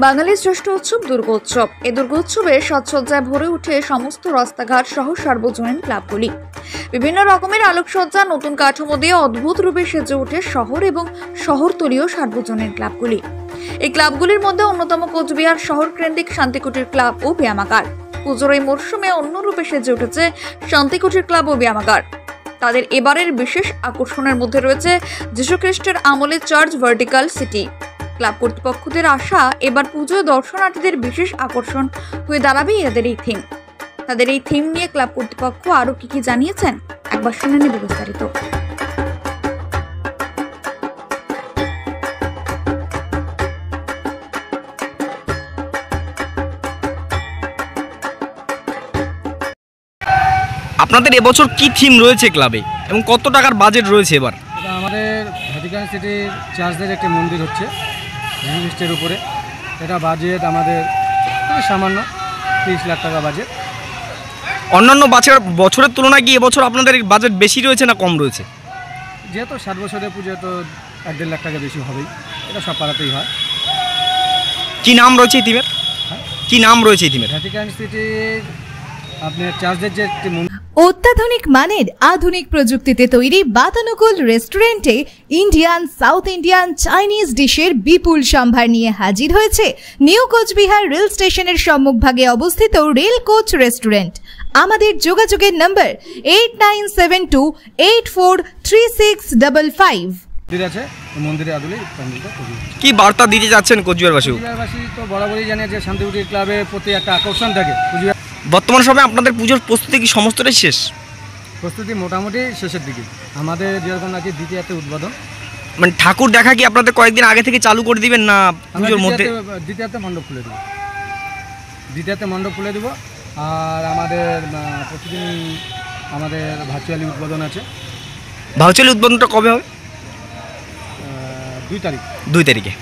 বাঙালির শ্রেষ্ঠ উৎসব দুর্গোৎসব। এই দুর্গোৎসবে সাজসজ্জায় ভরে ওঠে সমস্ত রাস্তাঘাট সহ সার্বজনীন ক্লাবগুলি। বিভিন্ন রকমের আলোকসজ্জা, নতুন কাঠামো দিয়ে অদ্ভুত রূপে সেজে ওঠে শহর এবং শহরতলীয় সার্বজনীন ক্লাবগুলি। এই ক্লাবগুলির মধ্যে অন্যতম কোচবিহার শহর কেন্দ্রিক শান্তিকুটির ক্লাব ও ব্যায়ামাগার। পুজোর এই মরশুমে অন্য রূপে সেজে উঠেছে শান্তিকুটির ক্লাব ও ব্যায়ামাগার। তাদের এবারের বিশেষ আকর্ষণের মধ্যে রয়েছে যীশুখ্রিস্টের আমলে চার্চ ভার্টিক্যাল সিটি। ক্লাব কর্তৃপক্ষদের আশা, এবার পুজোয় দর্শনার্থীদের বিশেষ আকর্ষণ হয়ে দাঁড়াবে এদের এই থিম। তাদের এই থিম নিয়ে ক্লাব কর্তৃপক্ষ আরো কি জানিয়েছেন, একবার শুনে নেব বিস্তারিত। আপনাদের এবছর কি থিম রয়েছে ক্লাবে এবং কত টাকার বাজেট রয়েছে এবার? আমাদের ভ্যাটিকান সিটির চার্চের একটি মন্দির হচ্ছে যীশুখ্রিস্টের উপরে। এটা বাজেট আমাদের খুবই সামান্য 30 লাখ টাকা বাজেট। অন্যান্য বছরের তুলনায় কি এবছর আপনাদের বাজেট বেশি রয়েছে না কম রয়েছে? যেহেতু 60 বছরের পুজো, তো 1.5 লাখ টাকা বেশি হবেই, এটা সব পাড়াতেই হয়। কি নাম রয়েছে এই থিমের? কি নাম রয়েছে এই থিমের? ভ্যাটিকান সিটির আপনার চার্চের যে একটি অত্যাধুনিক মানের আধুনিক প্রযুক্তিতে তৈরি বাতানুকূল রেস্টুরেন্টে ইন্ডিয়ান, সাউথ ইন্ডিয়ান, চাইনিজ ডিশের বিপুল সম্ভার নিয়ে হাজির হয়েছে নিউ কোচবিহার রেল স্টেশনের সম্মুখভাগে অবস্থিত রেল কোচ রেস্টুরেন্ট। আমাদের যোগাযোগের নম্বর 8972843655। আছে মন্দিরে আদলে কি বার্তা দিতে যাচ্ছেন কোচবিহারবাসী? কোচবিহারবাসী তো বরাবরই জানে যে শান্তিকুটির ক্লাবের প্রতি একটা আকর্ষণ থাকে। বর্তমান সময়ে আপনাদের পুজোর প্রস্তুতি কি সমস্তটাই শেষ? প্রস্তুতি মোটামুটি শেষের দিকে। আমাদের যেরকম নাকি দ্বিতীয়তে উদ্বোধন, মানে ঠাকুর দেখা কি আপনাদের কয়েকদিন আগে থেকে চালু করে দিবেন না পুজোর মধ্যে? দ্বিতীয়তে মণ্ডপ খুলে দেবো, দ্বিতীয়তে মণ্ডপ খুলে দেবো। আর আমাদের প্রতিদিন আমাদের ভার্চুয়ালি উদ্বোধন আছে। ভার্চুয়ালি উদ্বোধনটা কবে হবে? 2 তারিখ। 2 তারিখে।